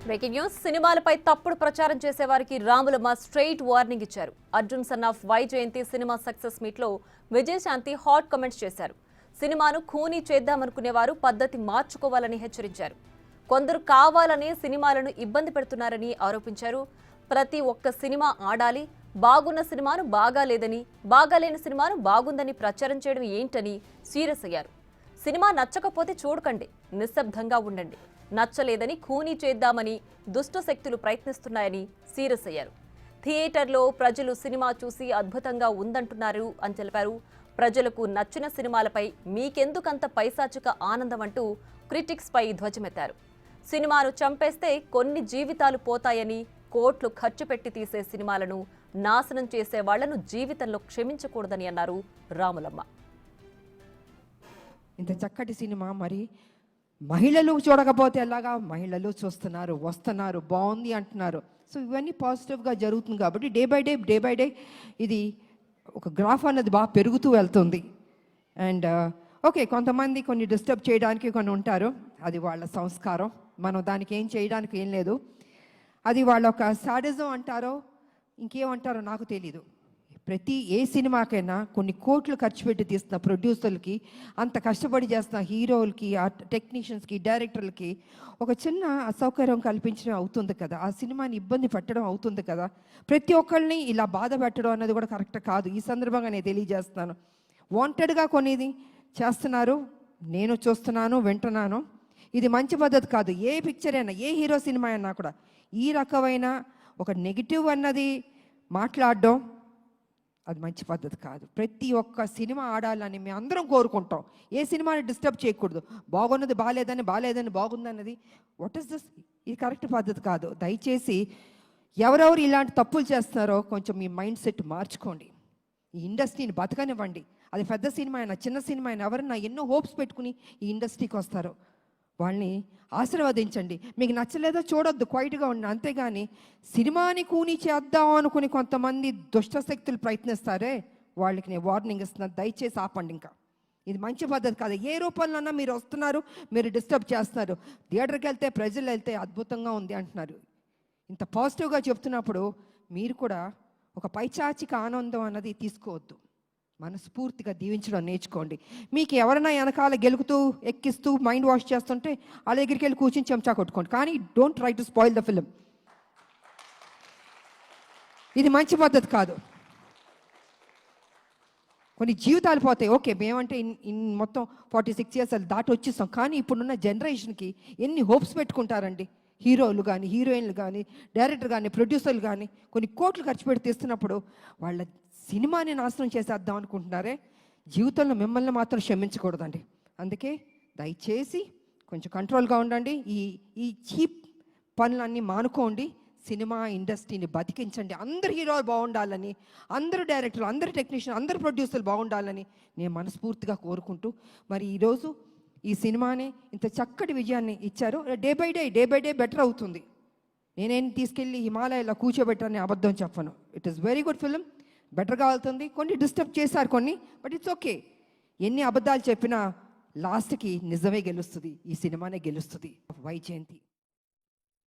Breaking news. సినిమాలపై తప్పుడు ప్రచారం చేసే వారికి రాములమ్మ స్ట్రైట్ వార్నింగ్ ఇచ్చారు. Arjun son of Vyjayanthi cinema success meet లో విజయశాంతి హాట్ కామెంట్స్ చేశారు. సినిమాను ఖూనీ చేద్దామనుకునేవారు పద్ధతి మార్చుకోవాలని హెచ్చరించారు. కొందరు కావాలనే సినిమాలను ఇబ్బంది పెడుతున్నారని ఆరోపించారు. ప్రతి ఒక్క సినిమా ఆడాలి, బాగున్న సినిమాను బాగాలేదని, బాగాలేని సినిమాను బాగుందని ప్రచారం చేయడం ఏంటని సీరియస్ అయ్యారు. సినిమా నచ్చకపోతే చూడకండి, నిశ్శబ్దంగా ఉండండి. నచ్చలేదని ఖూనీ చేద్దామని దుష్ట శక్తులు ప్రయత్నిస్తున్నాయని సీరియస్ అయ్యారు. థియేటర్లో ప్రజలు సినిమా చూసి అద్భుతంగా ఉందంటున్నారు అని తెలిపారు. ప్రజలకు నచ్చిన సినిమాలపై మీకెందుకంత పైశాచిక ఆనందం అంటూ క్రిటిక్స్ పై ధ్వజమెత్తారు. సినిమాను చంపేస్తే కొన్ని జీవితాలు పోతాయని, కోట్లు ఖర్చు పెట్టి తీసే సినిమాలను నాశనం చేసే వాళ్లను జీవితంలో క్షమించకూడదని అన్నారు రాములమ్మ. ఇంత చక్కటి సినిమా మరి మహిళలు చూడకపోతే ఎలాగా? మహిళలు చూస్తున్నారు, వస్తున్నారు, బాగుంది అంటున్నారు. సో ఇవన్నీ పాజిటివ్గా జరుగుతుంది కాబట్టి డే బై డే ఇది ఒక గ్రాఫ్ అన్నది బాగా పెరుగుతూ వెళ్తుంది. అండ్ ఓకే, కొంతమంది కొన్ని డిస్టర్బ్ చేయడానికి కొన్ని ఉంటారు, అది వాళ్ళ సంస్కారం, మనం దానికి ఏం చేయడానికి ఏం లేదు. అది వాళ్ళ ఒక సాడిజం అంటారో ఇంకేమంటారో నాకు తెలీదు. ప్రతి ఏ సినిమాకైనా కొన్ని కోట్లు ఖర్చు పెట్టి తీస్తున్న ప్రొడ్యూసర్లకి, అంత కష్టపడి చేస్తున్న హీరోలకి, ఆ టెక్నీషియన్స్కి, డైరెక్టర్లకి ఒక చిన్న అసౌకర్యం కల్పించడం అవుతుంది కదా, ఆ సినిమాని ఇబ్బంది పెట్టడం అవుతుంది కదా. ప్రతి ఒక్కరిని ఇలా బాధ పెట్టడం అన్నది కూడా కరెక్ట్ కాదు. ఈ సందర్భంగా నేను తెలియజేస్తున్నాను. వాంటెడ్గా కొనేది చేస్తున్నారు, నేను చూస్తున్నాను, వింటున్నాను. ఇది మంచి పద్ధతి కాదు. ఏ పిక్చర్ అయినా, ఏ హీరో సినిమా అయినా కూడా ఈ రకమైన ఒక నెగిటివ్ అన్నది మాట్లాడడం అది మంచి పద్ధతి కాదు. ప్రతి ఒక్క సినిమా ఆడాలని మేము అందరం కోరుకుంటాం. ఏ సినిమాని డిస్టర్బ్ చేయకూడదు. బాగున్నది బాగాలేదని బాగుందన్నది వాట్ ఈస్ దిస్? ఇది కరెక్ట్ పద్ధతి కాదు. దయచేసి ఎవరెవరు ఇలాంటి తప్పులు చేస్తున్నారో కొంచెం మీ మైండ్ సెట్ మార్చుకోండి. ఈ ఇండస్ట్రీని బతకనివ్వండి. అది పెద్ద సినిమా అయినా చిన్న సినిమా అయినా ఎవరన్నా ఎన్నో హోప్స్ పెట్టుకుని ఈ ఇండస్ట్రీకి వస్తారు, వాళ్ళని ఆశీర్వదించండి. మీకు నచ్చలేదో చూడొద్దు, క్వైట్గా ఉండి. అంతేగాని సినిమాని కూని చేద్దాం అనుకుని కొంతమంది దుష్టశక్తులు ప్రయత్నిస్తారే, వాళ్ళకి నేను వార్నింగ్ ఇస్తున్నాను. దయచేసి ఆపండి. ఇంకా ఇది మంచి పద్ధతి కాదు. ఏ రూపంలోనన్నా మీరు వస్తున్నారు, మీరు డిస్టర్బ్ చేస్తున్నారు. థియేటర్కి వెళ్తే, ప్రజలు వెళ్తే అద్భుతంగా ఉంది అంటున్నారు. ఇంత పాజిటివ్గా చెప్తున్నప్పుడు మీరు కూడా ఒక పైచాచిక ఆనందం అన్నది తీసుకోవద్దు. మనస్ఫూర్తిగా దీవించడం నేర్చుకోండి. మీకు ఎవరైనా వెనకాల గెలుకుతూ ఎక్కిస్తూ మైండ్ వాష్ చేస్తుంటే వాళ్ళ దగ్గరికి వెళ్ళి కూర్చొని చెంచా కొట్టుకోండి. కానీ don't try to spoil the film. ఇది మంచి పద్ధతి కాదు. కొన్ని జీవితాలు పోతాయి. ఓకే, మేమంటే మొత్తం 46 years దాటి వచ్చేస్తాం. కానీ ఇప్పుడున్న జనరేషన్కి ఎన్ని హోప్స్ పెట్టుకుంటారండి. హీరోలు కానీ, హీరోయిన్లు కానీ, డైరెక్టర్ కానీ, ప్రొడ్యూసర్లు కానీ కొన్ని కోట్లు ఖర్చు పెట్టి తీస్తున్నప్పుడు వాళ్ళ సినిమాని నాశనం చేసేద్దాం అనుకుంటున్నారే. జీవితంలో మిమ్మల్ని మాత్రం క్షమించకూడదండి. అందుకే దయచేసి కొంచెం కంట్రోల్గా ఉండండి. ఈ చీప్ పనులన్నీ మానుకోండి. సినిమా ఇండస్ట్రీని బతికించండి. అందరు హీరోలు బాగుండాలని, అందరు డైరెక్టర్లు, అందరు టెక్నీషియన్, అందరు ప్రొడ్యూసర్లు బాగుండాలని నేను మనస్ఫూర్తిగా కోరుకుంటూ, మరి ఈరోజు ఈ సినిమాని ఇంత చక్కటి విజయాన్ని ఇచ్చారు. డే బై డే బెటర్ అవుతుంది. నేనేం తీసుకెళ్ళి హిమాలయాలో కూర్చోబెట్టాలని అబద్ధం చెప్పను. It is very good film, బెటర్గా వెళ్తుంది. కొన్ని డిస్టర్బ్ చేశారు కొన్ని, బట్ ఇట్స్ ఓకే. ఎన్ని అబద్ధాలు చెప్పినా లాస్ట్కి నిజమే గెలుస్తుంది. ఈ సినిమానే గెలుస్తుంది. వైజయంతి.